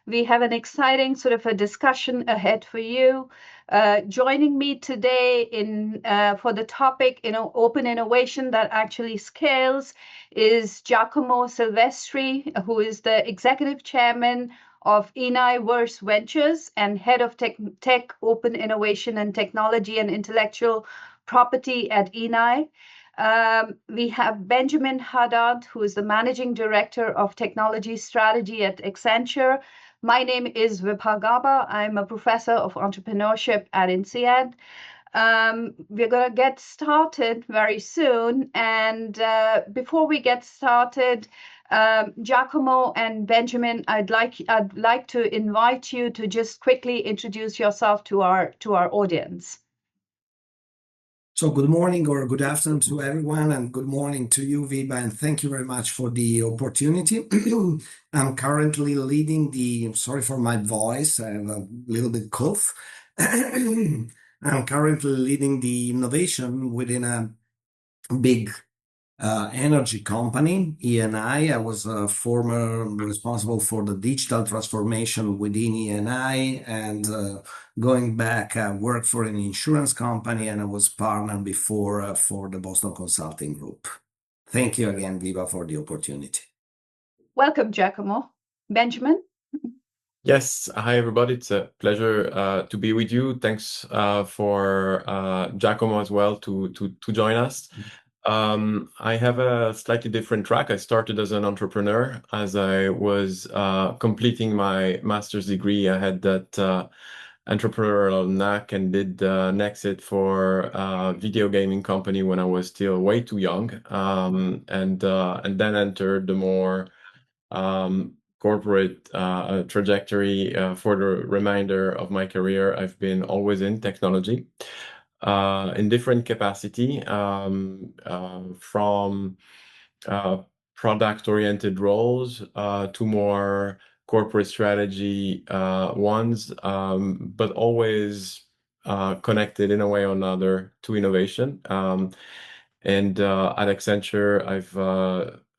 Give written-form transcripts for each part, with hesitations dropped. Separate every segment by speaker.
Speaker 1: We have an exciting sort of a discussion ahead for you. Joining me today for the topic, open innovation that actually scales, is Giacomo Silvestri, who is the executive chairman of INSEAD Ventures and head of tech, open innovation and technology and intellectual property at INSEAD. We have Benjamin Haddad, who is the managing director of technology strategy at Accenture. My name is Vibha Gaba. I'm a professor of entrepreneurship at INSEAD. We're going to get started very soon. And before we get started, Giacomo and Benjamin, I'd like to invite you to just quickly introduce yourself to our audience.
Speaker 2: So good morning or good afternoon to everyone, and good morning to you, Vibha, and thank you very much for the opportunity. I'm currently leading sorry for my voice, I have a little bit cough. I'm currently leading the innovation within a big energy company, ENI. I was a former responsible for the digital transformation within ENI, and going back, I worked for an insurance company, and I was partner before for the Boston Consulting Group. Thank you again, Vibha, for the opportunity.
Speaker 1: Welcome, Giacomo. Benjamin?
Speaker 3: Yes, hi everybody. It's a pleasure to be with you. Thanks for Giacomo as well to join us. I have a slightly different track. I started as an entrepreneur. As I was completing my master's degree, I had that entrepreneurial knack and did an exit for a video gaming company when I was still way too young, and then entered the more corporate trajectory for the remainder of my career. I've been always in technology in different capacity, from product-oriented roles to more corporate strategy ones, but always connected in a way or another to innovation. And at Accenture, I've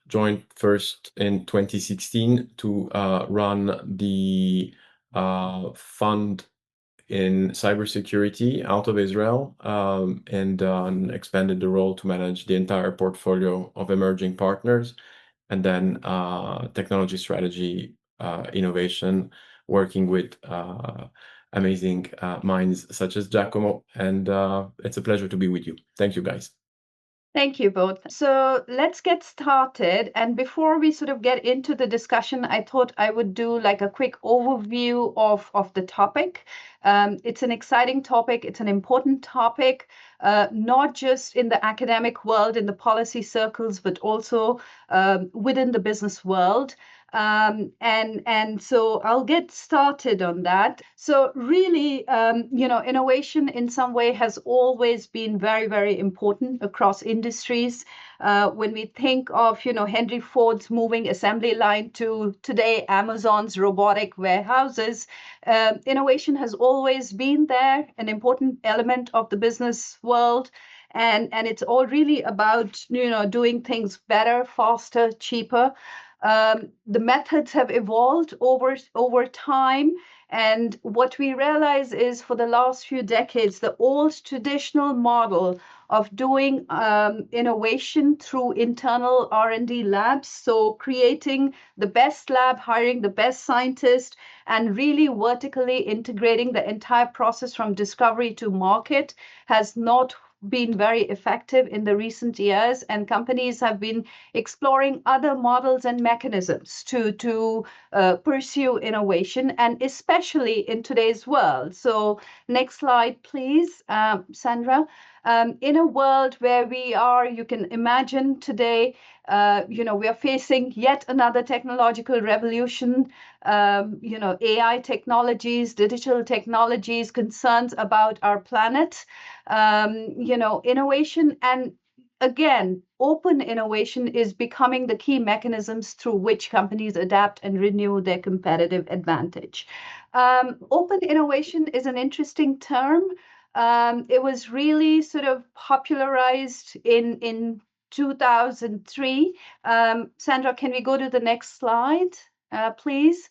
Speaker 3: joined first in 2016 to run the fund in cybersecurity out of Israel, and expanded the role to manage the entire portfolio of emerging partners, and then technology strategy, innovation, working with amazing minds such as Giacomo. And it's a pleasure to be with you. Thank you, guys.
Speaker 1: Thank you both. So let's get started. And before we sort of get into the discussion, I thought I would do like a quick overview of the topic. It's an exciting topic. It's an important topic, not just in the academic world, in the policy circles, but also within the business world. And so I'll get started on that. So really, innovation in some way has always been very, very important across industries. When we think of, Henry Ford's moving assembly line to today, Amazon's robotic warehouses, innovation has always been there, an important element of the business world. And it's all really about, doing things better, faster, cheaper. The methods have evolved over time. And what we realize is for the last few decades, the old traditional model of doing innovation through internal R&D labs, so creating the best lab, hiring the best scientist, and really vertically integrating the entire process from discovery to market, has not been very effective in the recent years, and companies have been exploring other models and mechanisms to pursue innovation, and especially in today's world. So next slide, please, Sandra. In a world where you can imagine today, we are facing yet another technological revolution, AI technologies, digital technologies, concerns about our planet, innovation, and again, open innovation is becoming the key mechanisms through which companies adapt and renew their competitive advantage. Open innovation is an interesting term. It was really sort of popularized in 2003. Sandra, can we go to the next slide, please?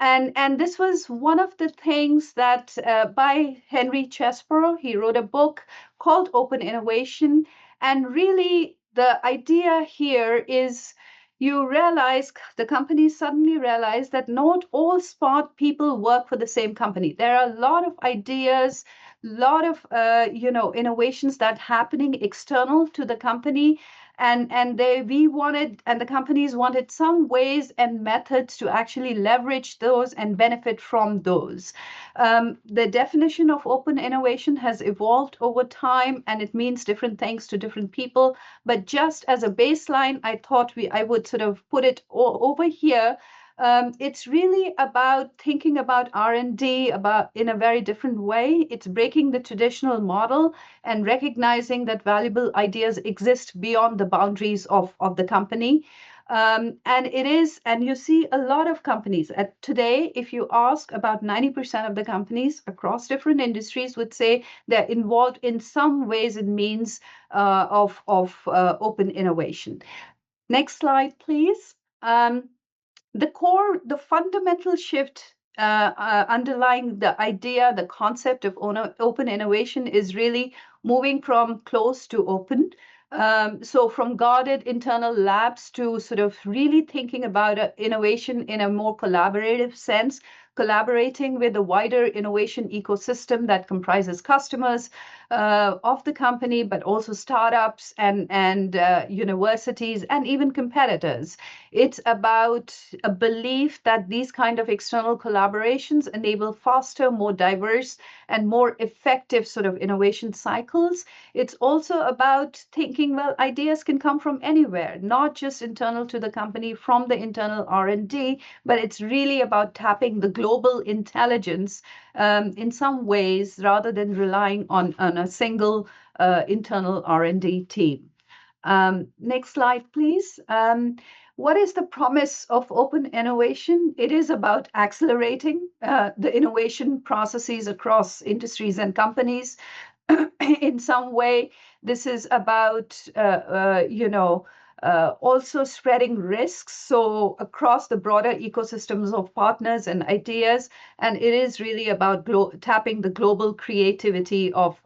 Speaker 1: And this was one of the things that by Henry Chesbrough, he wrote a book called Open Innovation. And really, the idea here is you realize the companies suddenly realize that not all smart people work for the same company. There are a lot of ideas, lot of innovations that happening external to the company, and the companies wanted some ways and methods to actually leverage those and benefit from those. The definition of open innovation has evolved over time, and it means different things to different people. But just as a baseline, I thought I would sort of put it over here. It's really about thinking about R&D about in a very different way. It's breaking the traditional model and recognizing that valuable ideas exist beyond the boundaries of the company. And you see a lot of companies today, if you ask, about 90% of the companies across different industries would say they're involved in some ways and means of open innovation. Next slide, please. The fundamental shift underlying the idea, the concept of open innovation is really moving from closed to open. So from guarded internal labs to sort of really thinking about innovation in a more collaborative sense, collaborating with the wider innovation ecosystem that comprises customers of the company, but also startups and universities and even competitors. It's about a belief that these kind of external collaborations enable faster, more diverse, and more effective sort of innovation cycles. It's also about thinking, well, ideas can come from anywhere, not just internal to the company from the internal R&D, but it's really about tapping the global intelligence in some ways rather than relying on a single internal R&D team. Next slide, please. What is the promise of open innovation? It is about accelerating the innovation processes across industries and companies. In some way, this is about, also spreading risks, so across the broader ecosystems of partners and ideas. And it is really about tapping the global creativity of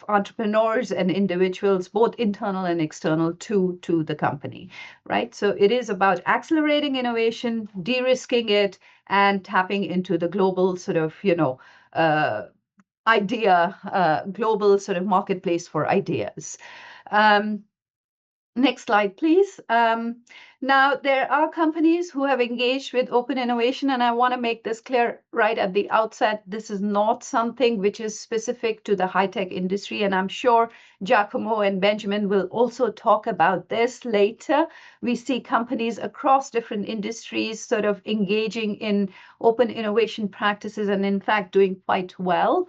Speaker 1: entrepreneurs and individuals, both internal and external to the company, right? So it is about accelerating innovation, de-risking it, and tapping into the global sort of, global sort of marketplace for ideas. Next slide, please. Now, there are companies who have engaged with open innovation, and I want to make this clear right at the outset. This is not something which is specific to the high-tech industry, and I'm sure Giacomo and Benjamin will also talk about this later. We see companies across different industries sort of engaging in open innovation practices and, in fact, doing quite well.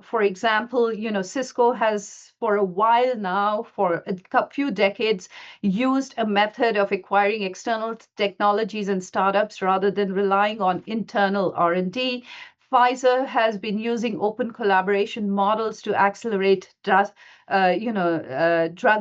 Speaker 1: For example, Cisco has for a while now, for a few decades, used a method of acquiring external technologies and startups rather than relying on internal R&D. Pfizer has been using open collaboration models to accelerate drug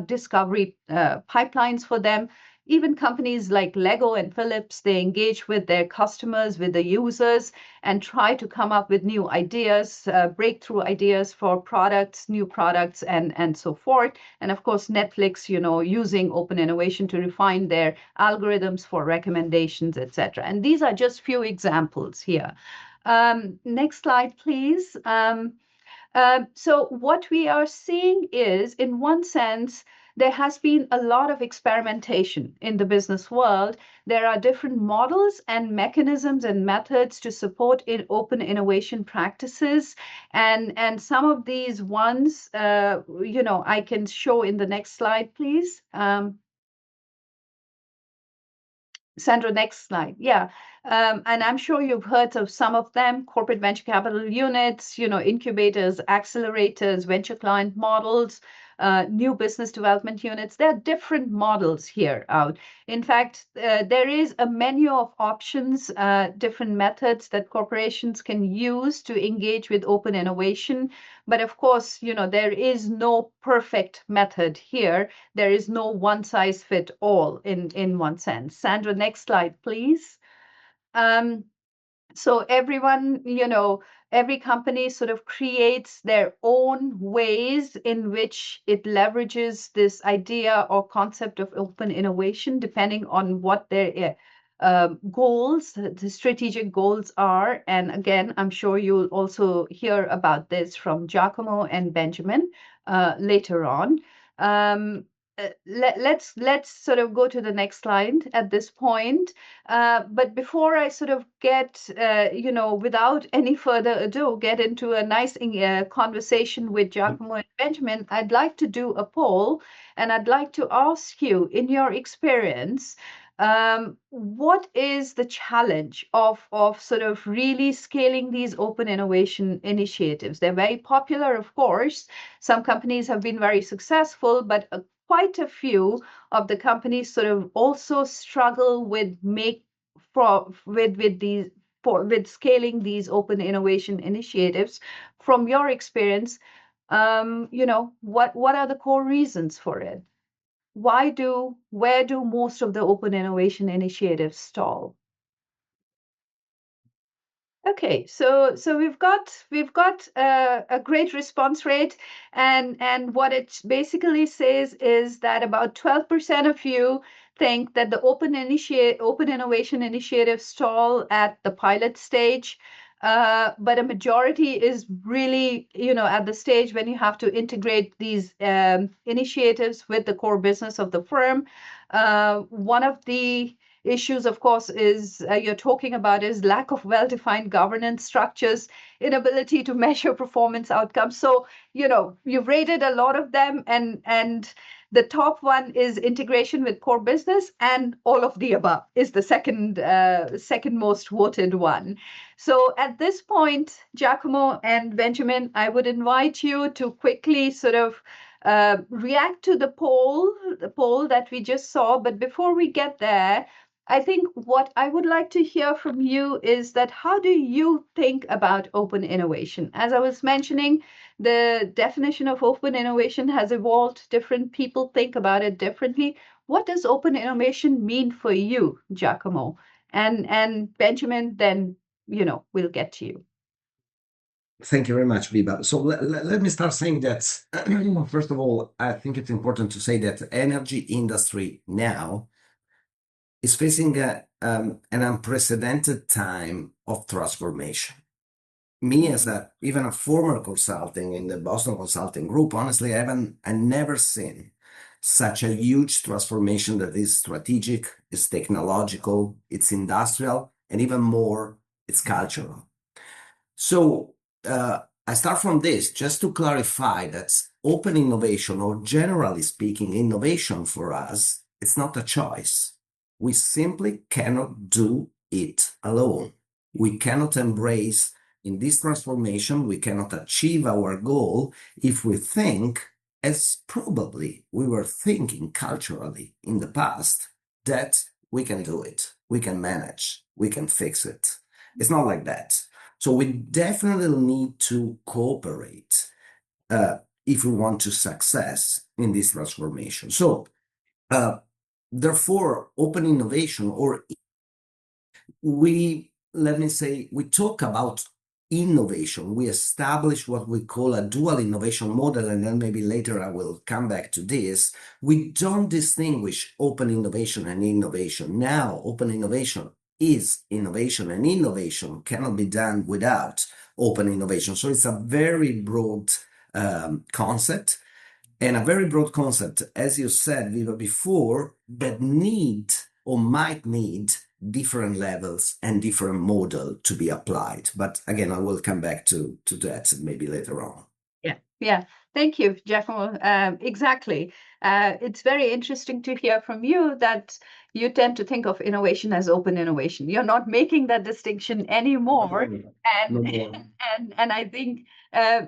Speaker 1: discovery pipelines for them. Even companies like Lego and Philips, they engage with their customers, with the users, and try to come up with new ideas, breakthrough ideas for products, new products, and so forth. And of course, Netflix, using open innovation to refine their algorithms for recommendations, etc. And these are just few examples here. Next slide, please. So what we are seeing is, in one sense, there has been a lot of experimentation in the business world. There are different models and mechanisms and methods to support open innovation practices. And some of these ones, I can show in the next slide, please. Sandra, next slide. Yeah. And I'm sure you've heard of some of them: corporate venture capital units, incubators, accelerators, venture client models, new business development units. There are different models here out. In fact, there is a menu of options, different methods that corporations can use to engage with open innovation. But of course, there is no perfect method here. There is no one size fit all in one sense. Sandra, next slide, please. Um, so everyone, every company sort of creates their own ways in which it leverages this idea or concept of open innovation, depending on what their goals, the strategic goals are. And again, I'm sure you'll also hear about this from Giacomo and Benjamin later on. Um, let's sort of go to the next slide at this point. But before I sort of get, without any further ado, get into a nice conversation with Giacomo and Benjamin, I'd like to do a poll, and I'd like to ask you, in your experience, what is the challenge of sort of really scaling these open innovation initiatives? They're very popular, of course. Some companies have been very successful, but quite a few of the companies sort of also struggle with with scaling these open innovation initiatives. From your experience, what are the core reasons for it? Where do most of the open innovation initiatives stall? Okay, so we've got a great response rate, and what it basically says is that about 12% of you think that the open innovation initiatives stall at the pilot stage, but a majority is really, at the stage when you have to integrate these initiatives with the core business of the firm. One of the issues, of course, is you're talking about is lack of well-defined governance structures, inability to measure performance outcomes. So, you've rated a lot of them, and the top one is integration with core business, and all of the above is the second most voted one. So at this point, Giacomo and Benjamin, I would invite you to quickly sort of react to the poll that we just saw. But before we get there, I think what I would like to hear from you is that how do you think about open innovation? As I was mentioning, the definition of open innovation has evolved. Different people think about it differently. What does open innovation mean for you, Giacomo? And Benjamin, then, we'll get to you.
Speaker 2: Thank you very much, Vibha. So let me start saying that, first of all, I think it's important to say that energy industry now is facing an unprecedented time of transformation. Me, as even a former consulting in the Boston Consulting Group, honestly, I never seen such a huge transformation that is strategic, it's technological, it's industrial, and even more, it's cultural. So I start from this just to clarify that open innovation, or generally speaking, innovation for us, it's not a choice. We simply cannot do it alone. We cannot embrace in this transformation, we cannot achieve our goal if we think, as probably we were thinking culturally in the past, that we can do it, we can manage, we can fix it. It's not like that. So we definitely need to cooperate if we want to success in this transformation. So therefore, open innovation, or let me say, we talk about innovation. We establish what we call a dual innovation model, and then maybe later I will come back to this. We don't distinguish open innovation and innovation. Now, open innovation is innovation, and innovation cannot be done without open innovation. So it's a very broad concept, and a very broad concept, as you said, Viva, before, that need or might need different levels and different model to be applied. But again, I will come back to that maybe later on.
Speaker 1: Yeah. Thank you, Giacomo. Exactly. It's very interesting to hear from you that you tend to think of innovation as open innovation. You're not making that distinction anymore. And and I think,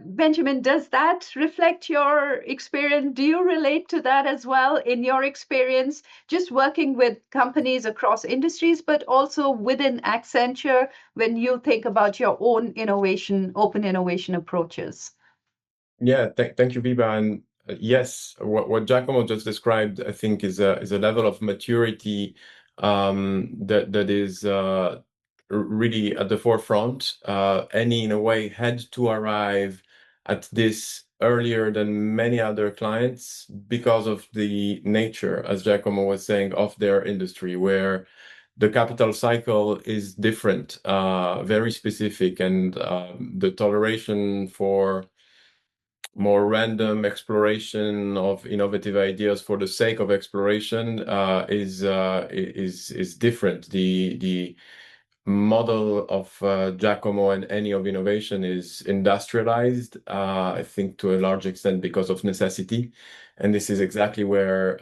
Speaker 1: Benjamin, does that reflect your experience? Do you relate to that as well in your experience, just working with companies across industries, but also within Accenture when you think about your own innovation, open innovation approaches?
Speaker 3: Yeah, thank you, Vibha. And yes, what Giacomo just described, I think, is a level of maturity that is really at the forefront. Eni, in a way, had to arrive at this earlier than many other clients because of the nature, as Giacomo was saying, of their industry, where the capital cycle is different, very specific, and the toleration for more random exploration of innovative ideas for the sake of exploration is different. The model of Giacomo and Eni of innovation is industrialized, I think to a large extent because of necessity. And this is exactly where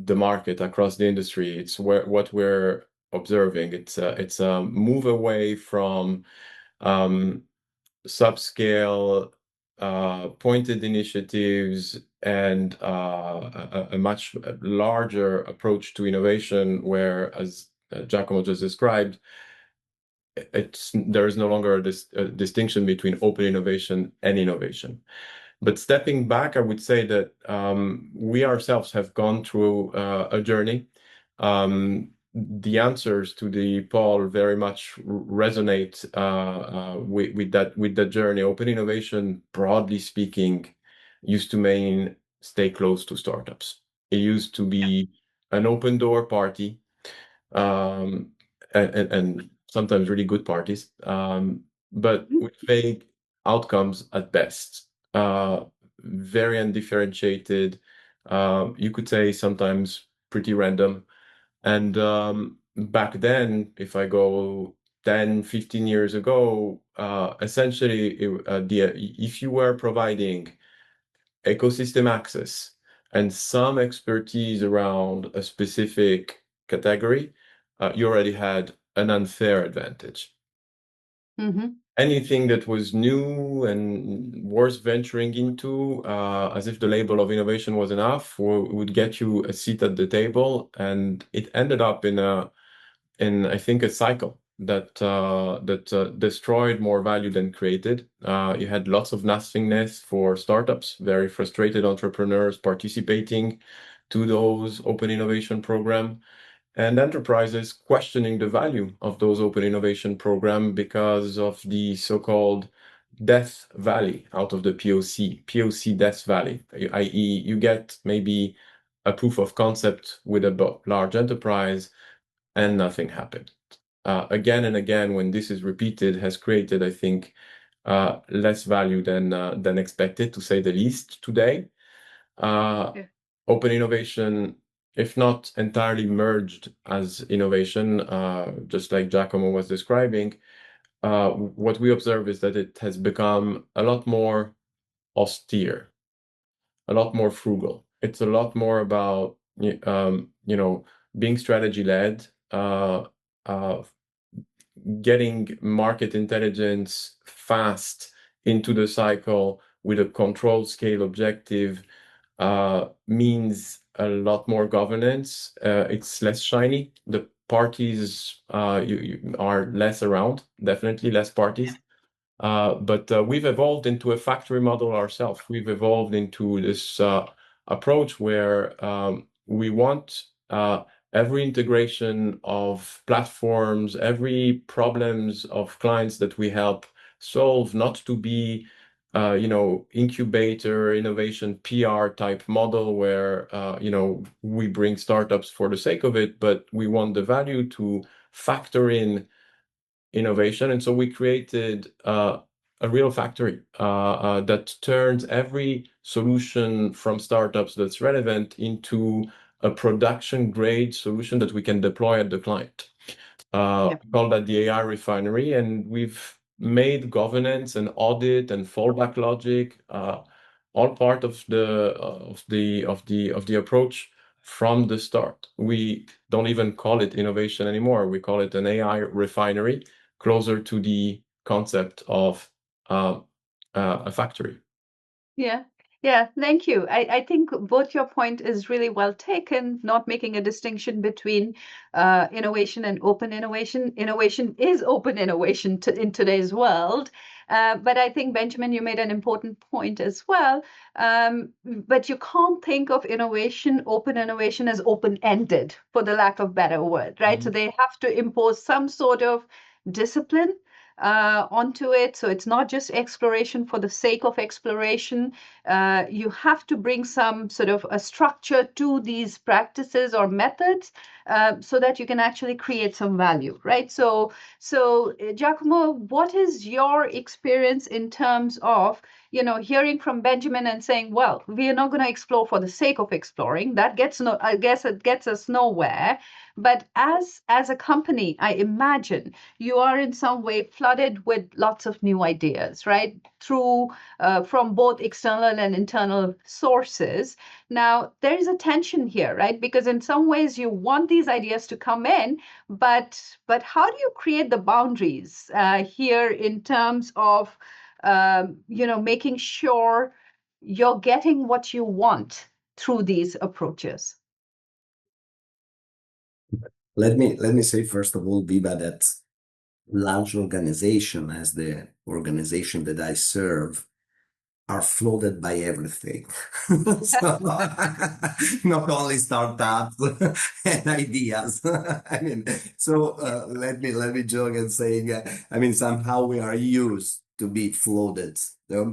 Speaker 3: the market across the industry, it's what we're observing. It's a move away from subscale pointed initiatives and a much larger approach to innovation, where, as Giacomo just described, there is no longer a distinction between open innovation and innovation. But stepping back, I would say that we ourselves have gone through a journey. The answers to the poll very much resonate with that journey. Open innovation, broadly speaking, used to mean stay close to startups. It used to be an open door party, and sometimes really good parties, but with vague outcomes at best. Very undifferentiated, you could say sometimes pretty random. And back then, if I go 10, 15 years ago, essentially, if you were providing ecosystem access and some expertise around a specific category, you already had an unfair advantage. Anything that was new and worth venturing into, as if the label of innovation was enough, would get you a seat at the table. And it ended up in I think, a cycle that destroyed more value than created. You had lots of nothingness for startups, very frustrated entrepreneurs participating to those open innovation program, and enterprises questioning the value of those open innovation program because of the so-called death valley out of the POC death valley, i.e. you get maybe a proof of concept with a large enterprise and nothing happened. Again and again, when this is repeated, has created, I think, less value than expected, to say the least, today. Open innovation, if not entirely merged as innovation, just like Giacomo was describing, what we observe is that it has become a lot more austere, a lot more frugal. It's a lot more about being strategy-led, getting market intelligence fast into the cycle with a controlled scale objective, means a lot more governance. It's less shiny. The parties you are less around, definitely less parties. But we've evolved into a factory model ourselves. We've evolved into this approach where we want every integration of platforms, every problems of clients that we help solve, not to be incubator, innovation, PR type model where we bring startups for the sake of it, but we want the value to factor in innovation. And so we created a real factory that turns every solution from startups that's relevant into a production grade solution that we can deploy at the client. We call that the AI refinery, and we've made governance and audit and fallback logic all part of the approach from the start. We don't even call it innovation anymore. We call it an AI refinery, closer to the concept of a factory.
Speaker 1: Yeah, thank you. I think both your point is really well taken, not making a distinction between innovation and open innovation. Innovation is open innovation in today's world. But I think, Benjamin, you made an important point as well. But you can't think of innovation, open innovation, as open-ended, for the lack of better word, right? So they have to impose some sort of discipline onto it. So it's not just exploration for the sake of exploration. You have to bring some sort of a structure to these practices or methods so that you can actually create some value, right? So Giacomo, what is your experience in terms of, hearing from Benjamin and saying, well, we are not going to explore for the sake of exploring. That gets no, I guess it gets us nowhere. But as a company, I imagine you are in some way flooded with lots of new ideas, right? Through from both external and internal sources. Now, there is a tension here, right? Because in some ways you want these ideas to come in, but how do you create the boundaries here in terms of making sure you're getting what you want through these approaches?
Speaker 2: Let me say first of all, Vibha, that large organization, as the organization that I serve, are flooded by everything. So not only startups and ideas. I mean, so let me joke and saying, I mean, somehow we are used to be flooded.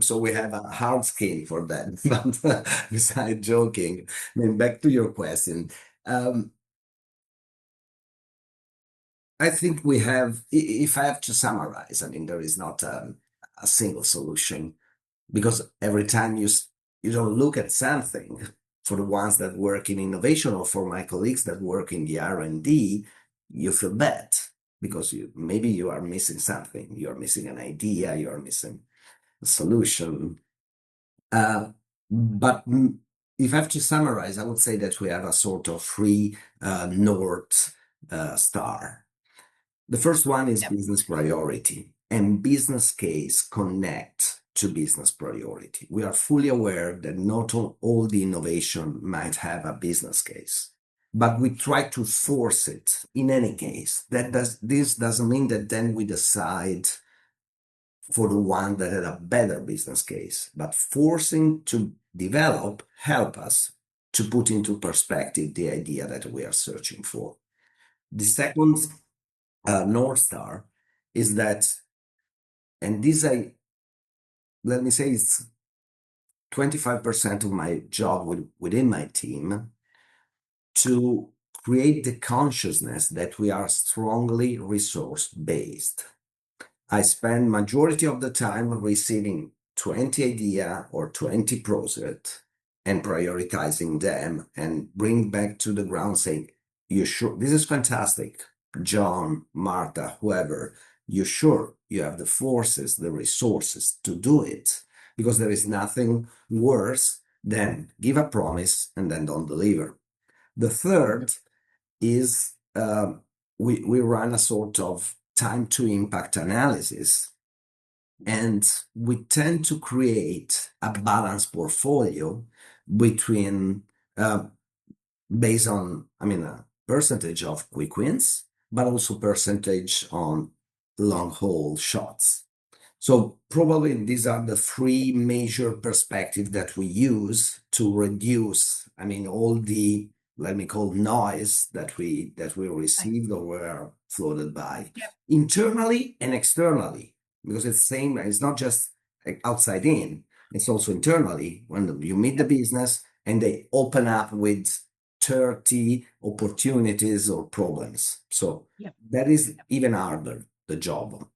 Speaker 2: So we have a hard skin for that. But besides joking, I mean, back to your question. Um, I think we have, if I have to summarize, I mean, there is not a single solution because every time you don't look at something for the ones that work in innovation or for my colleagues that work in the R&D, you feel bad because maybe you are missing something. You are missing an idea. You are missing a solution. But if I have to summarize, I would say that we have a sort of free North Star. The first one is business priority and business case connect to business priority. We are fully aware that not all the innovation might have a business case, but we try to force it in any case. This doesn't mean that then we decide for the one that had a better business case, but forcing to develop help us to put into perspective the idea that we are searching for. The second North Star is that, and this let me say it's 25% of my job within my team to create the consciousness that we are strongly resource based. I spend majority of the time receiving 20 idea or 20 projects and prioritizing them and bring back to the ground saying, you sure this is fantastic, John, Martha, whoever, you sure you have the forces, the resources to do it? Because there is nothing worse than give a promise and then don't deliver. The third is we run a sort of time to impact analysis, and we tend to create a balanced portfolio between based on, I mean, a percentage of quick wins, but also percentage on long haul shots. So probably these are the three major perspectives that we use to reduce, I mean, all the, let me call noise that we received or were floated by internally and externally, because it's same, it's not just outside in, it's also internally when you meet the business and they open up with 30 opportunities or problems. So that is even harder, the job.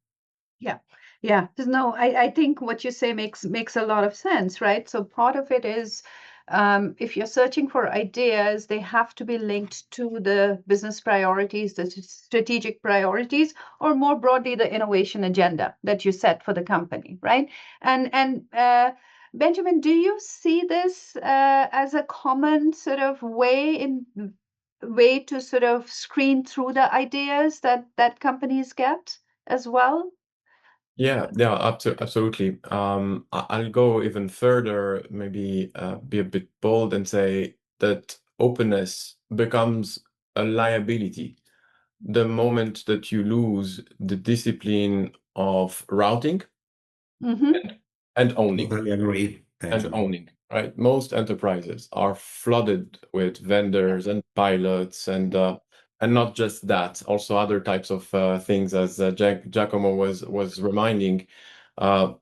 Speaker 1: Yeah. Yeah. No, I think what you say makes a lot of sense, right? So part of it is if you're searching for ideas, they have to be linked to the business priorities, the strategic priorities, or more broadly, the innovation agenda that you set for the company, right? And Benjamin, do you see this as a common sort of way to sort of screen through the ideas that companies get as well?
Speaker 3: Yeah, absolutely. I'll go even further, maybe be a bit bold and say that openness becomes a liability the moment that you lose the discipline of routing and owning.
Speaker 2: Totally agree.
Speaker 3: And owning, right? Most enterprises are flooded with vendors and pilots and And not just that, also other types of things, as Giacomo was reminding.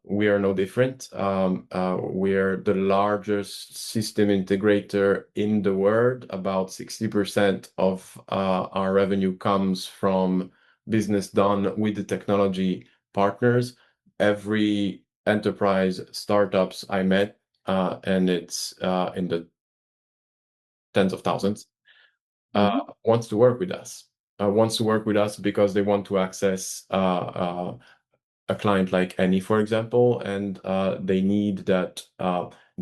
Speaker 3: We are no different. We're the largest system integrator in the world. About 60% of our revenue comes from business done with the technology partners. Every enterprise startups I met, and it's in the tens of thousands, wants to work with us. Wants to work with us because they want to access a client like any, for example, and they need that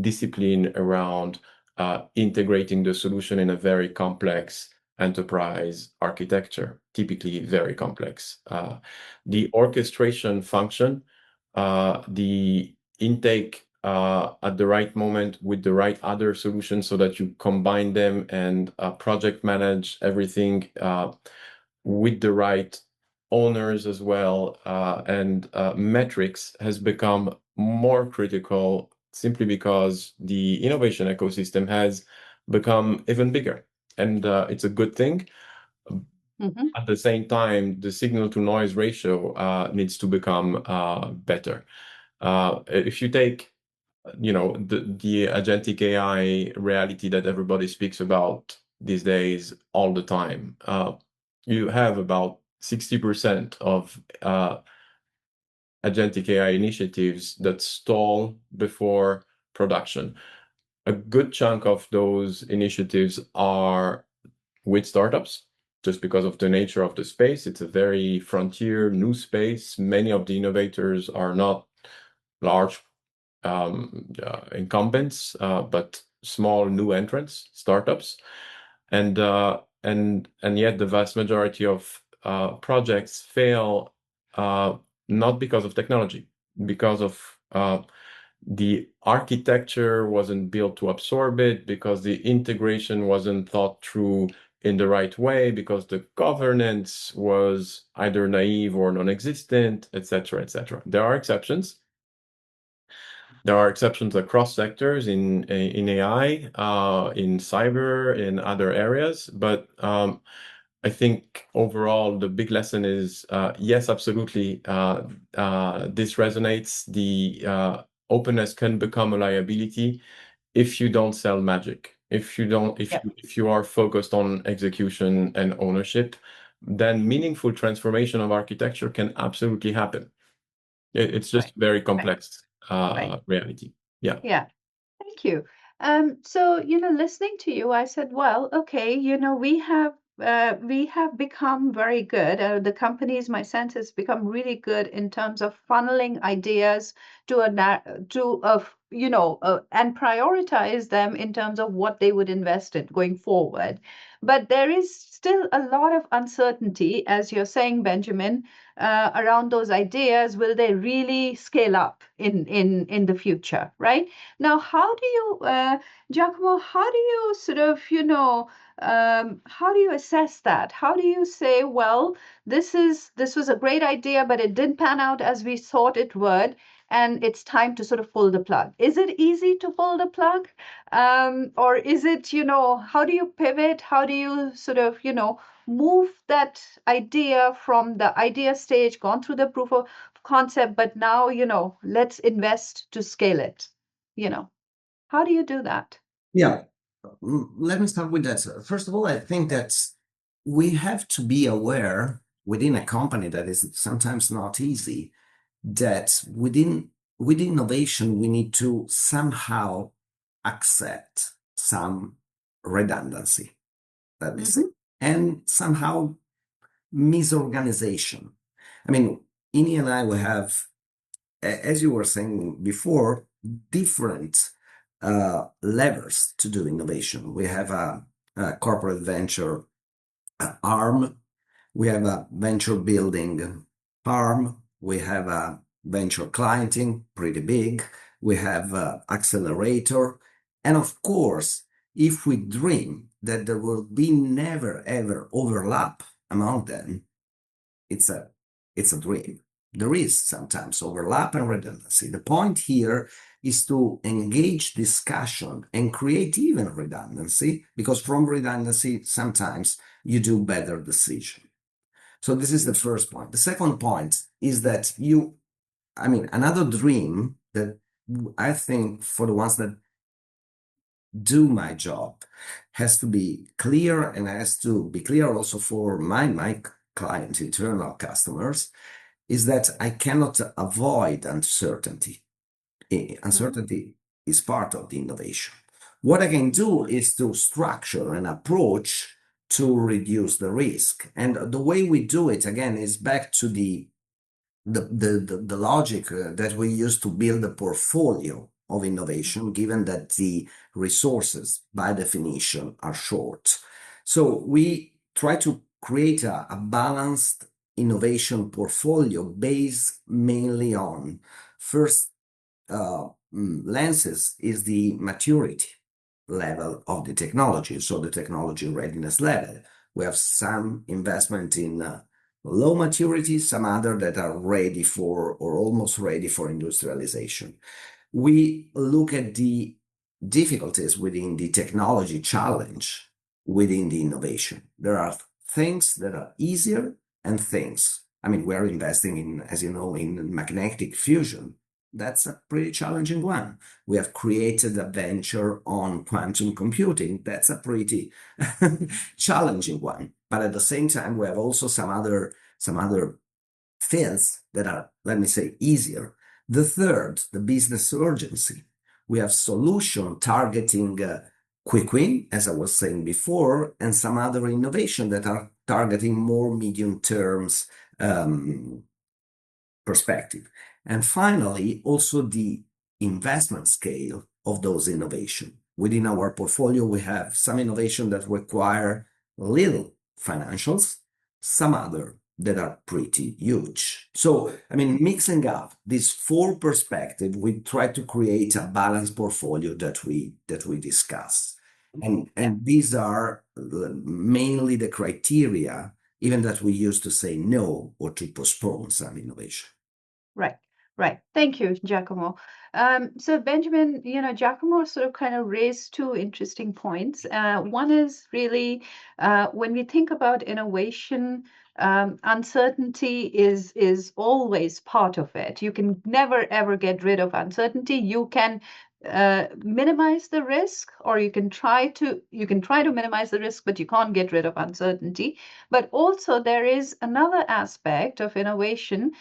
Speaker 3: discipline around integrating the solution in a very complex enterprise architecture, typically very complex. The orchestration function, the intake at the right moment with the right other solutions so that you combine them and project manage everything with the right owners as well, and metrics has become more critical simply because the innovation ecosystem has become even bigger. And it's a good thing. At the same time, the signal to noise ratio needs to become better. If you take, the agentic AI reality that everybody speaks about these days all the time, you have about 60% of agentic AI initiatives that stall before production. A good chunk of those initiatives are with startups, just because of the nature of the space. It's a very frontier, new space. Many of the innovators are not large incumbents, but small new entrants, startups, and yet the vast majority of projects fail not because of technology, because of the architecture wasn't built to absorb it, because the integration wasn't thought through in the right way, because the governance was either naive or non-existent, etc., etc. There are exceptions. There are exceptions across sectors in AI, in cyber, in other areas, but I think overall the big lesson is yes, absolutely, this resonates. The openness can become a liability if you don't sell magic. If you don't, if you are focused on execution and ownership, then meaningful transformation of architecture can absolutely happen. It's just very complex reality. Yeah.
Speaker 1: Yeah. Thank you. So, listening to you, I said, well, okay, we have become very good. The companies, my sense, has become really good in terms of funneling ideas to and prioritize them in terms of what they would invest in going forward. But there is still a lot of uncertainty, as you're saying, Benjamin, around those ideas. Will they really scale up in the future, right? Now, how do you, Giacomo, how do you sort of, how do you assess that? How do you say, well, this was a great idea, but it didn't pan out as we thought it would, and it's time to sort of pull the plug? Is it easy to pull the plug? Or is it, how do you pivot? How do you sort of, move that idea from the idea stage, gone through the proof of concept, but now, let's invest to scale it? How do you do that?
Speaker 2: Yeah, let me start with that. First of all, I think that we have to be aware within a company that is sometimes not easy, that with innovation, we need to somehow accept some redundancy, let me say, and somehow misorganization. I mean, Ini and I will have, as you were saying before, different levers to do innovation. We have a corporate venture arm, we have a venture building arm, we have a venture clienting, pretty big, we have accelerator, and of course, if we dream that there will be never ever overlap among them, it's a dream. there is sometimes overlap and redundancy. The point here is to engage discussion and create even redundancy, because from redundancy, sometimes you do better decision. So this is the first point. The second point is that another dream that I think for the ones that do my job has to be clear, and has to be clear also for my client, internal customers, is that I cannot avoid uncertainty. Uncertainty is part of the innovation. What I can do is to structure an approach to reduce the risk. And the way we do it, again, is back to the logic that we use to build a portfolio of innovation, given that the resources, by definition, are short. So we try to create a balanced innovation portfolio based mainly on first lenses is the maturity level of the technology, so the technology readiness level. We have some investment in low maturity, some other that are ready for or almost ready for industrialization. We look at the difficulties within the technology challenge within the innovation. There are things that are easier and things. We're investing in, as you know, in magnetic fusion. That's a pretty challenging one. We have created a venture on quantum computing. That's a pretty challenging one. But at the same time, we have also some other fields that are, let me say, easier. The third, the business urgency. We have solution targeting quick win, as I was saying before, and some other innovation that are targeting more medium terms perspective. And finally, also the investment scale of those innovation. Within our portfolio, we have some innovation that require little financials, some other that are pretty huge. So, mixing up these four perspectives, we try to create a balanced portfolio that we discuss. And these are mainly the criteria, even that we use to say no or to postpone some innovation.
Speaker 1: Right, right. Thank you, Giacomo. So Benjamin, Giacomo sort of kind of raised two interesting points. One is really when we think about innovation, uncertainty is always part of it. You can never ever get rid of uncertainty. You can minimize the risk, or you can try to minimize the risk, but you can't get rid of uncertainty. But also there is another aspect of innovation,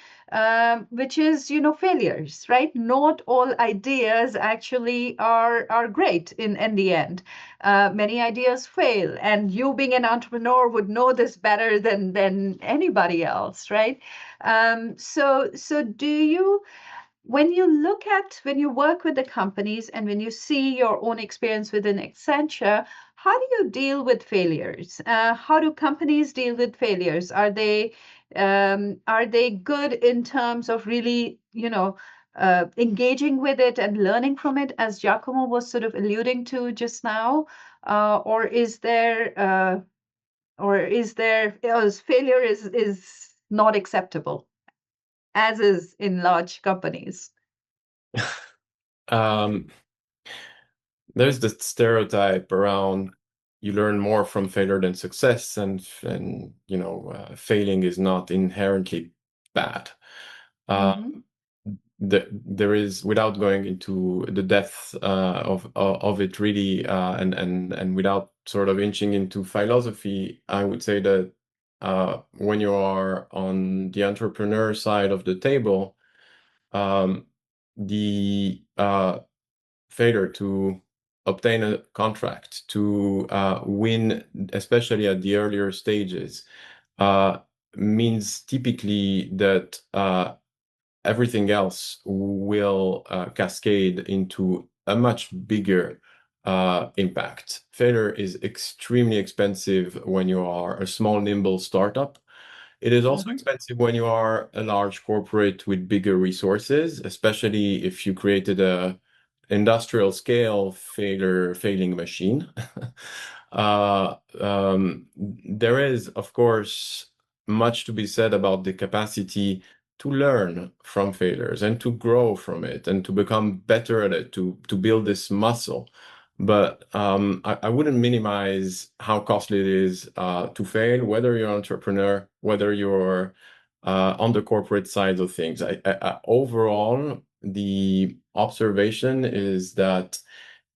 Speaker 1: which is, failures, right? Not all ideas actually are great in the end. Many ideas fail, and you being an entrepreneur would know this better than anybody else, right? So do you, when you work with the companies and when you see your own experience within Accenture, how do you deal with failures? How do companies deal with failures? Are they good in terms of really, engaging with it and learning from it, as Giacomo was sort of alluding to just now? Or is there failure is not acceptable, as is in large companies?
Speaker 3: Um, there's the stereotype around you learn more from failure than success, and failing is not inherently bad. There is, without going into the depth of it really, and without sort of inching into philosophy, I would say that when you are on the entrepreneur side of the table, the failure to obtain a contract, to win, especially at the earlier stages, means typically that everything else will cascade into a much bigger impact. Failure is extremely expensive when you are a small, nimble startup. It is also expensive when you are a large corporate with bigger resources, especially if you created a industrial scale failing machine. There is, of course, much to be said about the capacity to learn from failures and to grow from it and to become better at it, to build this muscle. But I wouldn't minimize how costly it is to fail, whether you're an entrepreneur, whether you're on the corporate side of things. Overall, the observation is that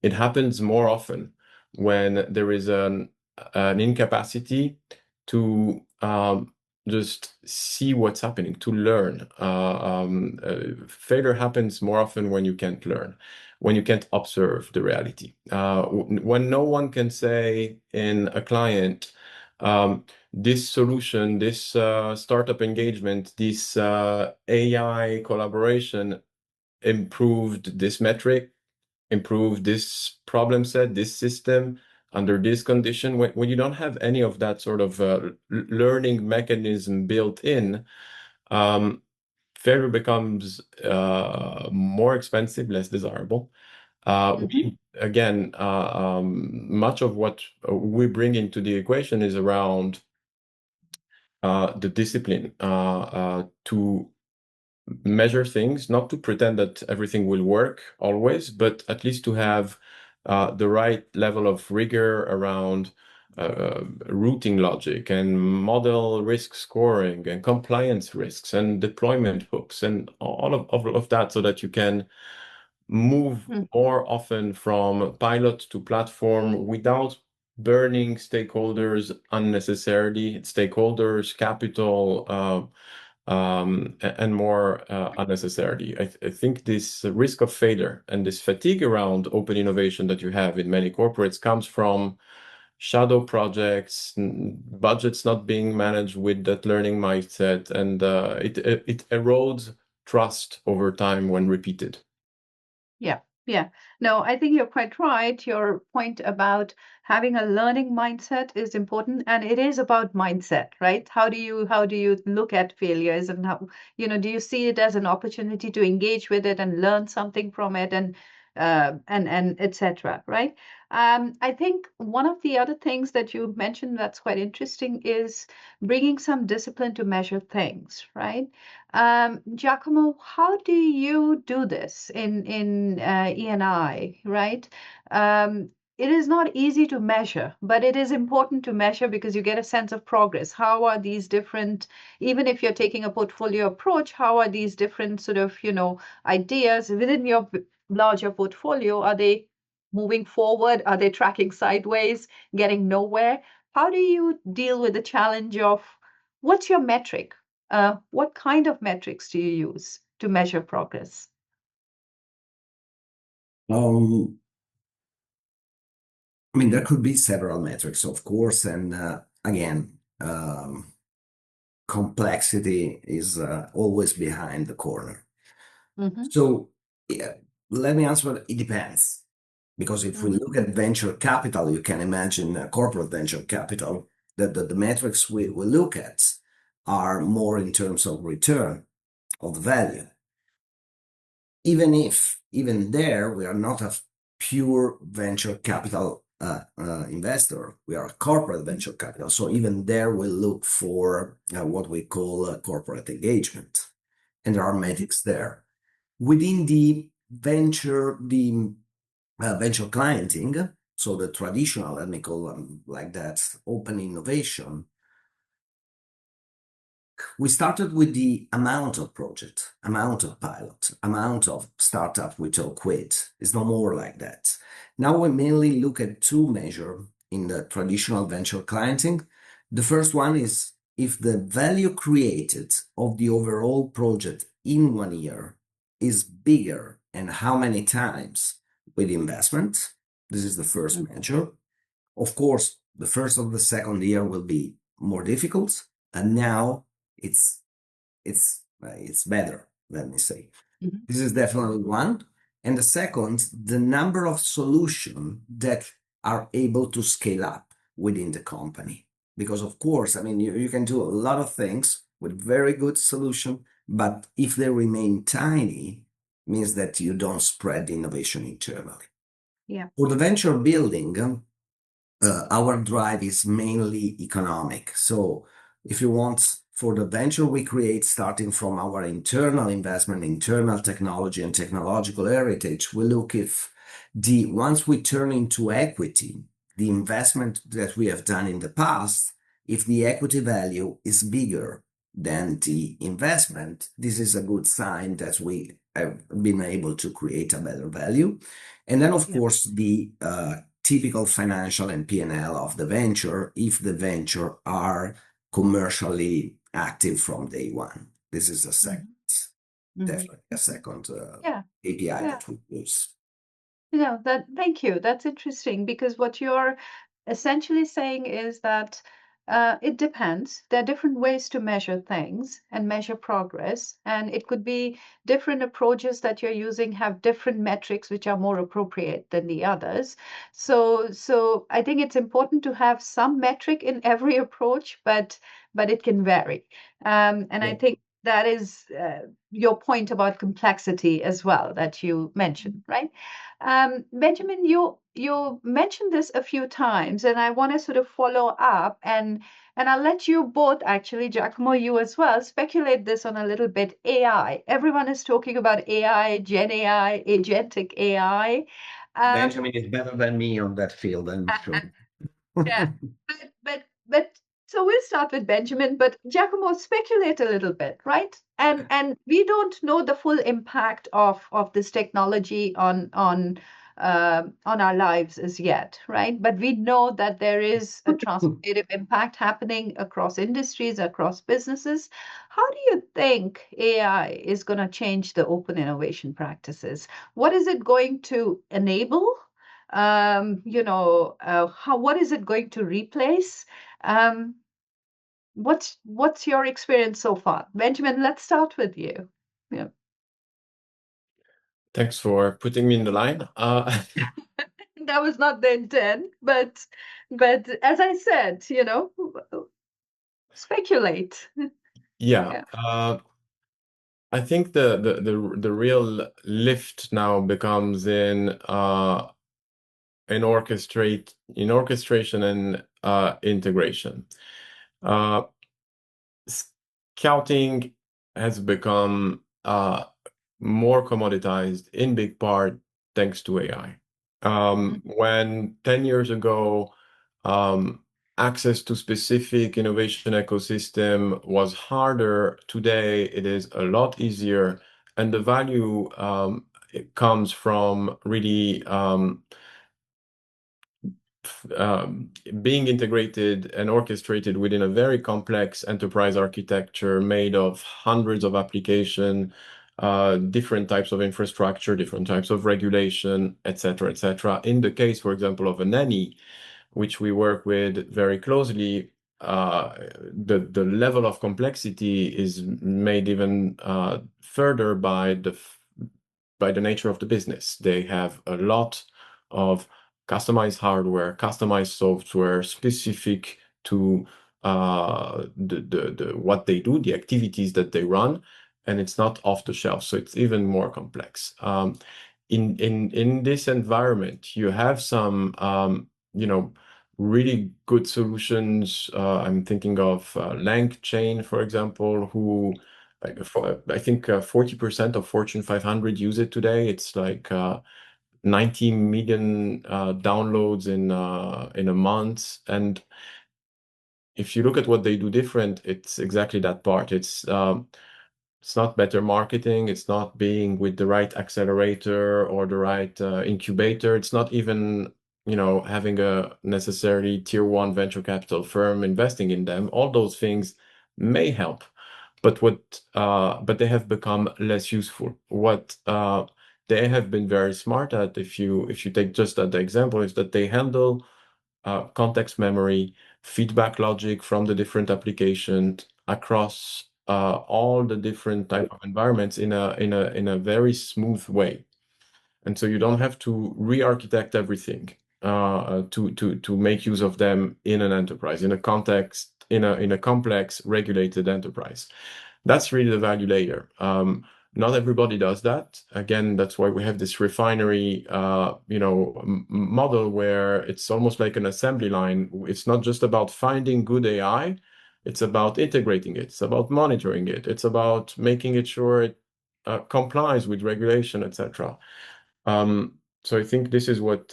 Speaker 3: it happens more often when there is an incapacity to just see what's happening, to learn. Failure happens more often when you can't learn, when you can't observe the reality. When no one can say in a client, this solution, this startup engagement, this AI collaboration improved this metric, improve this problem set, this system under this condition. When you don't have any of that sort of learning mechanism built in, failure becomes more expensive, less desirable. Again, much of what we bring into the equation is around the discipline to measure things, not to pretend that everything will work always, but at least to have the right level of rigor around routing logic and model risk scoring and compliance risks and deployment hooks and all of that, so that you can move more often from pilot to platform without burning stakeholders unnecessarily, stakeholders, capital, and more unnecessarily. I think this risk of failure and this fatigue around open innovation that you have in many corporates comes from shadow projects, budgets not being managed with that learning mindset, and it erodes trust over time when repeated.
Speaker 1: Yeah, yeah. No, I think you're quite right. Your point about having a learning mindset is important, and it is about mindset, right? How do you look at failures, and how, do you see it as an opportunity to engage with it and learn something from it, and etc., right? I think one of the other things that you mentioned that's quite interesting is bringing some discipline to measure things, right? Giacomo, how do you do this in E&I, right? It is not easy to measure, but it is important to measure because you get a sense of progress. How are these different, even if you're taking a portfolio approach, how are these different sort of, ideas within your larger portfolio? Are they moving forward? Are they tracking sideways, getting nowhere? How do you deal with the challenge of what's your metric? What kind of metrics do you use to measure progress?
Speaker 2: I mean, there could be several metrics, of course, and again, complexity is always behind the corner. So yeah, let me answer, it depends. Because if we look at venture capital, you can imagine corporate venture capital, that the metrics we look at are more in terms of return of the value. Even there, we are not a pure venture capital investor. We are a corporate venture capital. So even there, we look for what we call corporate engagement. And there are metrics there. Within the venture clienting, so the traditional, let me call them like that, open innovation, we started with the amount of project, amount of pilot, amount of startup we talk with. It's no more like that. Now we mainly look at two measures in the traditional venture clienting. The first one is if the value created of the overall project in 1 year is bigger and how many times with investment. This is the first measure. Of course, the first or the second year will be more difficult, and now it's better, let me say. This is definitely one. And the second, the number of solutions that are able to scale up within the company. Because of course, I mean, you can do a lot of things with very good solution, but if they remain tiny, means that you don't spread innovation internally.
Speaker 1: Yeah.
Speaker 2: For the venture building, our drive is mainly economic. So if you want for the venture we create, starting from our internal investment, internal technology and technological heritage, we look if once we turn into equity, the investment that we have done in the past, if the equity value is bigger than the investment, this is a good sign that we have been able to create a better value. And then, of course, the typical financial and P&L of the venture, if the venture are commercially active from day one. This is a second, definitely a second API that we use.
Speaker 1: Thank you. That's interesting because what you're essentially saying is that it depends. There are different ways to measure things and measure progress, and it could be different approaches that you're using have different metrics which are more appropriate than the others. So I think it's important to have some metric in every approach, but it can vary. And I think that is your point about complexity as well that you mentioned, right? Benjamin, you mentioned this a few times, and I want to sort of follow up and I'll let you both actually, Giacomo, you as well, speculate this on a little bit. AI. Everyone is talking about AI, Gen AI, agentic AI.
Speaker 2: Benjamin is better than me on that field, I'm sure.
Speaker 1: Yeah, but so we'll start with Benjamin, but Giacomo, speculate a little bit, right? And we don't know the full impact of this technology on our lives as yet, right? But we know that there is a transformative impact happening across industries, across businesses. How do you think AI is going to change the open innovation practices? What is it going to enable? What is it going to replace? What's your experience so far? Benjamin, let's start with you. Yeah.
Speaker 3: Thanks for putting me in the line.
Speaker 1: That was not the intent, but as I said, speculate.
Speaker 3: Yeah.
Speaker 1: Yeah.
Speaker 3: I think the real lift now becomes in orchestration and integration. Scouting has become more commoditized in big part thanks to AI. When 10 years ago, access to specific innovation ecosystem was harder, today it is a lot easier, and the value it comes from really being integrated and orchestrated within a very complex enterprise architecture made of hundreds of applications, different types of infrastructure, different types of regulation, etc., etc. In the case, for example, of a nanny, which we work with very closely, the level of complexity is made even further by the nature of the business. They have a lot of customized hardware, customized software specific to what they do, the activities that they run, and it's not off the shelf, so it's even more complex. In this environment, you have some really good solutions. I'm thinking of LangChain, for example, who I think 40% of Fortune 500 use it today. It's like 90 million downloads in a month. And if you look at what they do different, it's exactly that part. It's not better marketing. It's not being with the right accelerator or the right incubator. It's not even having a necessarily tier one venture capital firm investing in them. All those things may help, but they have become less useful. What they have been very smart at, if you take just that example, is that they handle context memory, feedback logic from the different applications across all the different type of environments in a very smooth way. And so you don't have to re-architect everything to make use of them in an enterprise, in a context, in a complex regulated enterprise. That's really the value layer. Not everybody does that. Again, that's why we have this refinery, model where it's almost like an assembly line. It's not just about finding good AI, It's about integrating it. It's about monitoring it. It's about making it sure it complies with regulation, etc. So I think this is what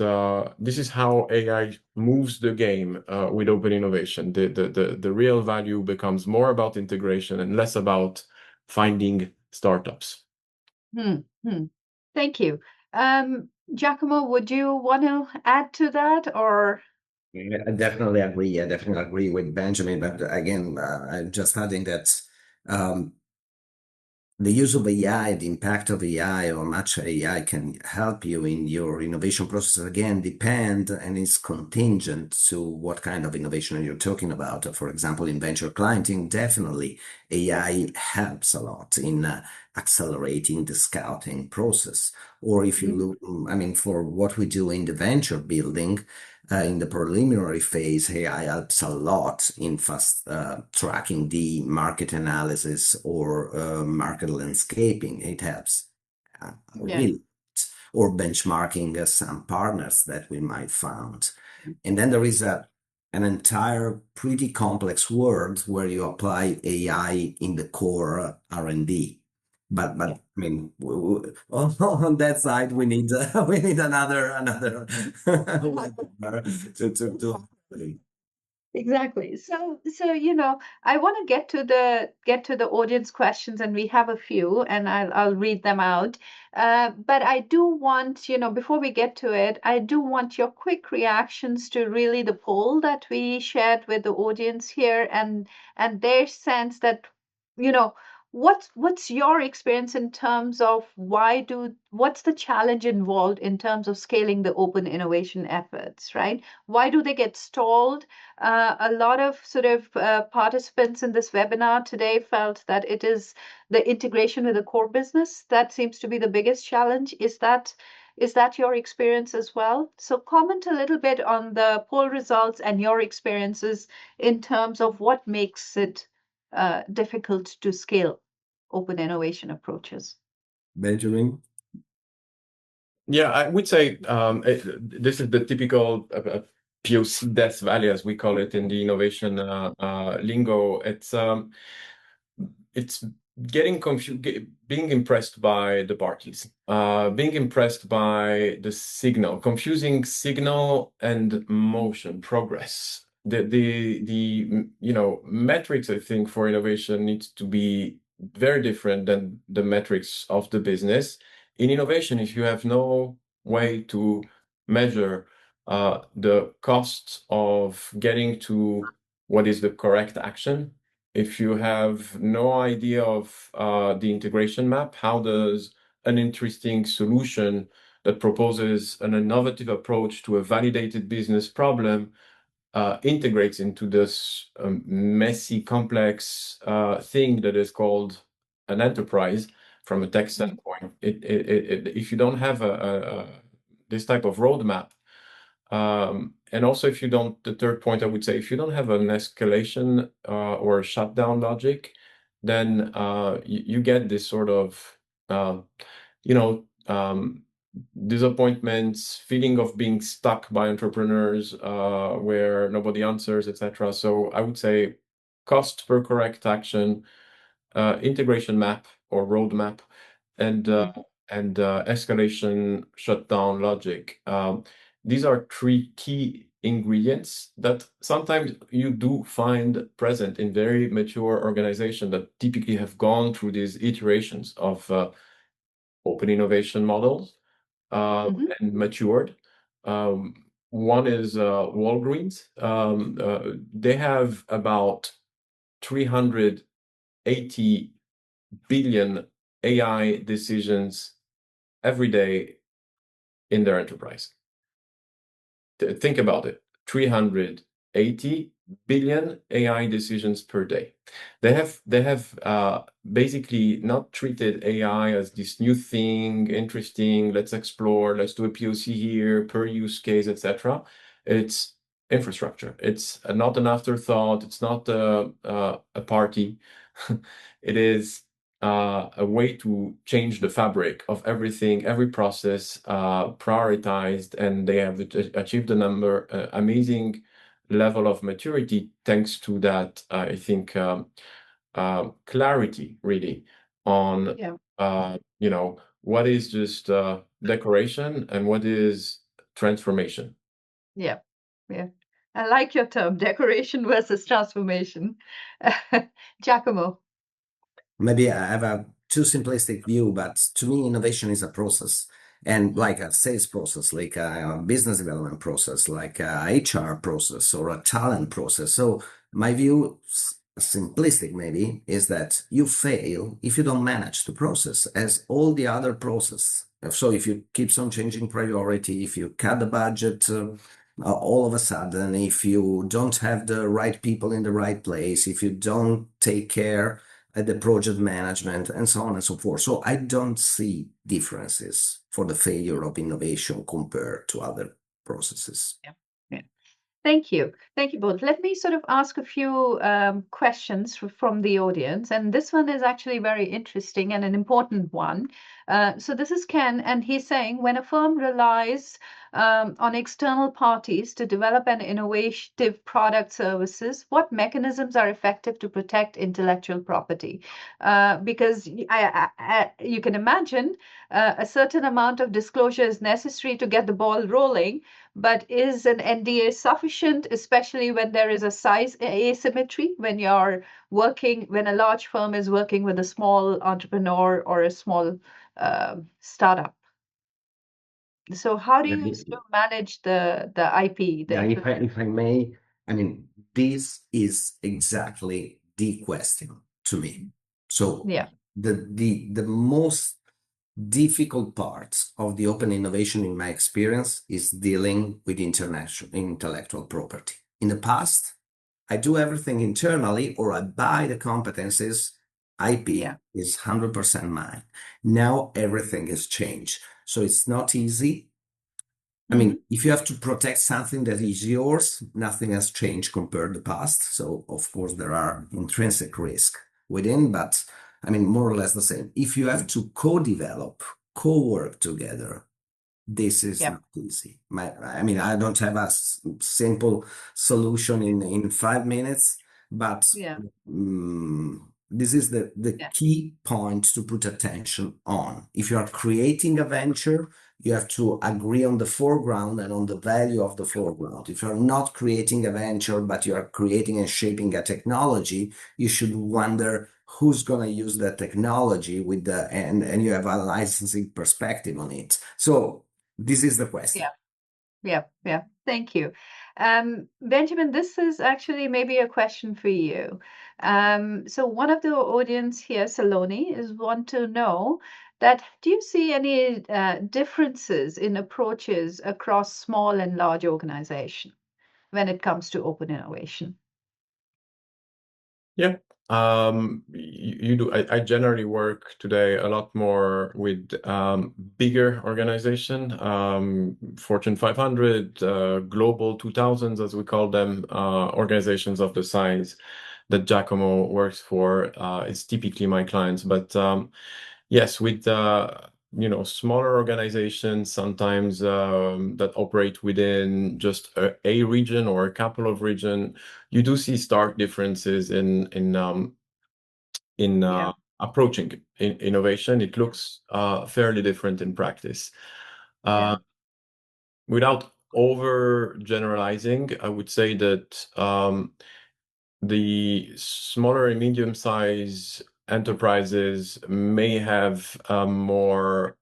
Speaker 3: this is how AI moves the game with open innovation. The real value becomes more about integration and less about finding startups.
Speaker 1: Thank you. Giacomo, would you want to add to that, or?
Speaker 2: I definitely agree. I definitely agree with Benjamin. But again, I'm just adding that um, the use of AI, the impact of AI, or much AI can help you in your innovation process, again, depend and is contingent to what kind of innovation you're talking about. For example, in venture clienting, definitely AI helps a lot in accelerating the scouting process. Or if you look, I mean, for what we do in the venture building, in the preliminary phase, AI helps a lot in fast tracking the market analysis or market landscaping. It helps
Speaker 1: Yeah.
Speaker 2: really, or benchmarking some partners that we might find. And then there is an entire pretty complex world where you apply AI in the core R&D. But I mean, on that side, we need we need another webinar to
Speaker 1: Exactly. So I want to get to the audience questions, and we have a few, and I'll read them out. But I do want, before we get to it, I do want your quick reactions to really the poll that we shared with the audience here, and their sense that, you know, what's your experience in terms of what's the challenge involved in terms of scaling the open innovation efforts, right? Why do they get stalled? A lot of sort of participants in this webinar today felt that it is the integration with the core business that seems to be the biggest challenge. Is that your experience as well? So comment a little bit on the poll results and your experiences in terms of what makes it difficult to scale open innovation approaches.
Speaker 2: Benjamin.
Speaker 3: Yeah, I would say this is the typical POC death valley, as we call it in the innovation lingo. It's getting confused, being impressed by the parties, being impressed by the signal, confusing signal and motion, progress. The metrics, I think, for innovation needs to be very different than the metrics of the business. In innovation, if you have no way to measure the cost of getting to what is the correct action, if you have no idea of the integration map, how does an interesting solution that proposes an innovative approach to a validated business problem integrates into this messy, complex thing that is called an enterprise from a tech standpoint? If you don't have this type of roadmap, and also if you don't, the third point I would say, if you don't have an escalation or a shutdown logic, then you get this sort of, you know, disappointments, feeling of being stuck by entrepreneurs where nobody answers, etc. So I would say cost per correct action, integration map or roadmap, and escalation shutdown logic. These are three key ingredients that sometimes you do find present in very mature organizations that typically have gone through these iterations of open innovation models and matured. One is Walgreens. They have about 380 billion AI decisions every day in their enterprise. Think about it, 380 billion AI decisions per day. They have basically not treated AI as this new thing, interesting, let's explore, let's do a POC here, per use case, etc. It's infrastructure. It's not an afterthought. It's not a party. It is a way to change the fabric of everything, every process, prioritized, and they have achieved a number, amazing level of maturity thanks to that, I think, clarity really on, what is just decoration and what is transformation.
Speaker 1: Yeah. Yeah. I like your term, decoration versus transformation. Giacomo.
Speaker 2: Maybe I have a too simplistic view, but to me, innovation is a process, and like a sales process, like a business development process, like a HR process or a talent process. So my view, simplistic maybe, is that you fail if you don't manage the process as all the other process. So if you keep on changing priority, if you cut the budget, all of a sudden, if you don't have the right people in the right place, if you don't take care at the project management and so on and so forth. So I don't see differences for the failure of innovation compared to other processes.
Speaker 1: Yeah. Yeah. Thank you. Thank you both. Let me sort of ask a few questions from the audience. And this one is actually very interesting and an important one. So this is Ken, and he's saying when a firm relies on external parties to develop an innovative product services, what mechanisms are effective to protect intellectual property? Because you can imagine a certain amount of disclosure is necessary to get the ball rolling. But is an NDA sufficient, especially when there is a size asymmetry, when you're working, when a large firm is working with a small entrepreneur or a small startup? So how do
Speaker 2: Yeah,
Speaker 1: you sort of manage the IP, the
Speaker 2: yeah,
Speaker 1: intellectual?
Speaker 2: if I may, I mean, this is exactly the question to me. So
Speaker 1: Yeah,
Speaker 2: the most difficult part of the open innovation in my experience is dealing with international intellectual property. In the past, I do everything internally or I buy the competencies. IP
Speaker 1: yeah,
Speaker 2: is 100% mine. Now everything has changed. So it's not easy. I
Speaker 1: hmm
Speaker 2: mean, if you have to protect something that is yours, nothing has changed compared to the past. So of course there are intrinsic risk within, but I mean, more or less the same. If you have to co-develop, co-work together, this is
Speaker 1: yeah,
Speaker 2: not easy. I mean, I don't have a simple solution in 5 minutes, but
Speaker 1: yeah,
Speaker 2: this is the
Speaker 1: yeah,
Speaker 2: key point to put attention on. If you are creating a venture, you have to agree on the foreground and on the value of the foreground. If you're not creating a venture, but you are creating and shaping a technology, you should wonder who's going to use that technology with and you have a licensing perspective on it. So this is the question.
Speaker 1: yeah. Yeah, yeah. Thank you. Benjamin, this is actually maybe a question for you. So one of the audience here, Saloni, is want to know that do you see any differences in approaches across small and large organizations when it comes to open innovation?
Speaker 3: Yeah, you do. I generally work today a lot more with bigger organization, Fortune 500, Global 2000s, as we call them, organizations of the size that Giacomo works for. It's typically my clients, but yes, with smaller organizations sometimes that operate within just a region or a couple of region, you do see stark differences in
Speaker 1: Yeah,
Speaker 3: approaching innovation. It looks fairly different in practice.
Speaker 1: yeah,
Speaker 3: Uh, Without over generalizing, I would say that the smaller and medium-sized enterprises may have a more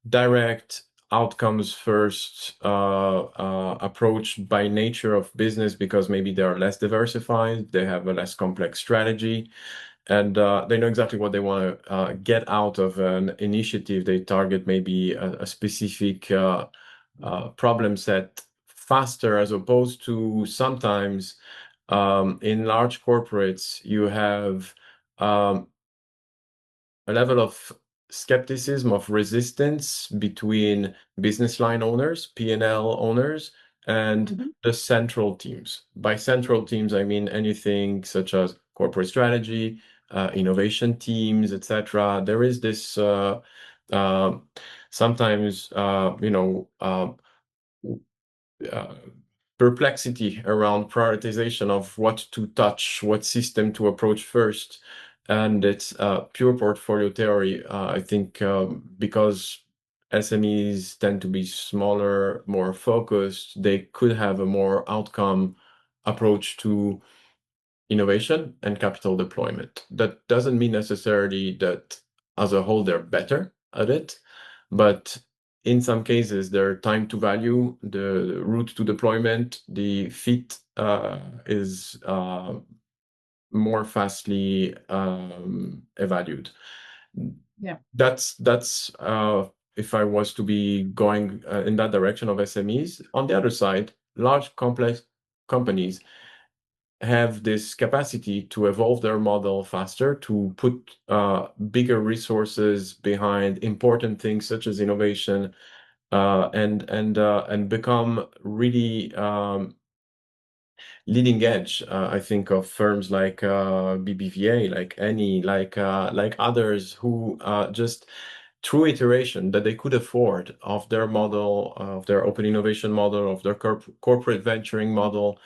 Speaker 3: direct outcomes first approach by nature of business, because maybe they are less diversified, they have a less complex strategy, and they know exactly what they want to get out of an initiative. They target maybe a specific problem set faster, as opposed to sometimes in large corporates, you have um, a level of skepticism, of resistance between business line owners, P&L owners, and
Speaker 1: hmm
Speaker 3: the central teams. By central teams, I mean anything such as corporate strategy, innovation teams, etc. There is this sometimes, uh, perplexity around prioritization of what to touch, what system to approach first. And it's pure portfolio theory, I think, because SMEs tend to be smaller, more focused, they could have a more outcome approach to innovation and capital deployment. That doesn't mean necessarily that as a whole they're better at it, but in some cases, their time to value, the route to deployment, the fit is more fastly evaluated.
Speaker 1: Yeah.
Speaker 3: That's if I was to be going in that direction of SMEs. On the other side, large complex companies have this capacity to evolve their model faster, to put bigger resources behind important things such as innovation, and become really leading edge. I think of firms like BBVA, like any, like others who just through iteration that they could afford of their model, of their open innovation model, of their corporate venturing model.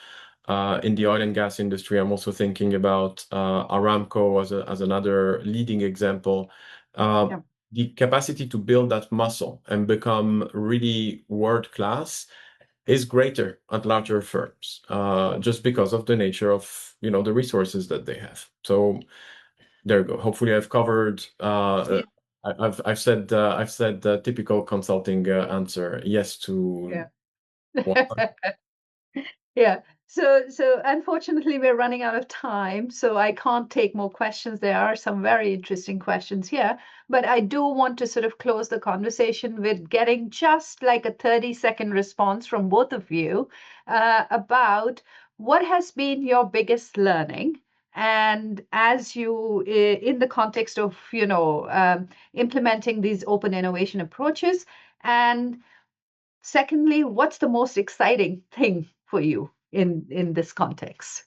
Speaker 3: In the oil and gas industry, I'm also thinking about Aramco as another leading example.
Speaker 1: Yeah.
Speaker 3: The capacity to build that muscle and become really world-class is greater at larger firms, just because of the nature of the resources that they have. So there you go. Hopefully, I've covered.
Speaker 1: Yeah.
Speaker 3: I've said the typical consulting answer. Yes to.
Speaker 1: Yeah. Yeah. So unfortunately, we're running out of time, so I can't take more questions. There are some very interesting questions here, but I do want to sort of close the conversation with getting just like a 30-second response from both of you about what has been your biggest learning. And as you, in the context of, implementing these open innovation approaches, and secondly, what's the most exciting thing for you in this context?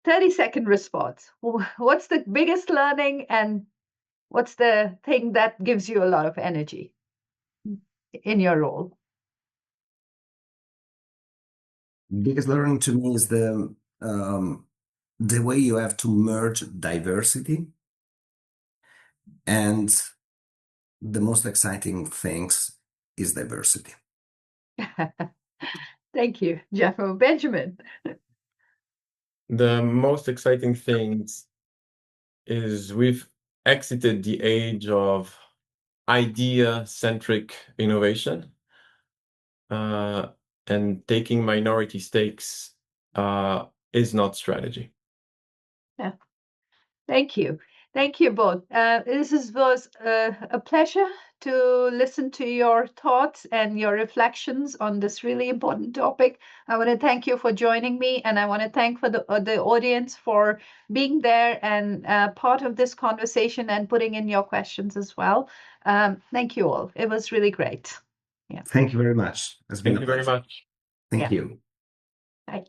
Speaker 1: 30-second response. What's the biggest learning and what's the thing that gives you a lot of energy in your role?
Speaker 2: Biggest learning to me is the way you have to merge diversity, and the most exciting things is diversity.
Speaker 1: Thank you, Giacomo. Benjamin.
Speaker 3: The most exciting things is we've exited the age of idea-centric innovation, and taking minority stakes is not strategy.
Speaker 1: Yeah. Thank you. Thank you both. This was a pleasure to listen to your thoughts and your reflections on this really important topic. I want to thank you for joining me, and I want to thank for the audience for being there and part of this conversation and putting in your questions as well. Thank you all. It was really great. Yeah.
Speaker 2: Thank you very much. It's been
Speaker 3: Thank you very much.
Speaker 2: Thank
Speaker 1: Yeah.
Speaker 2: you.
Speaker 1: Bye.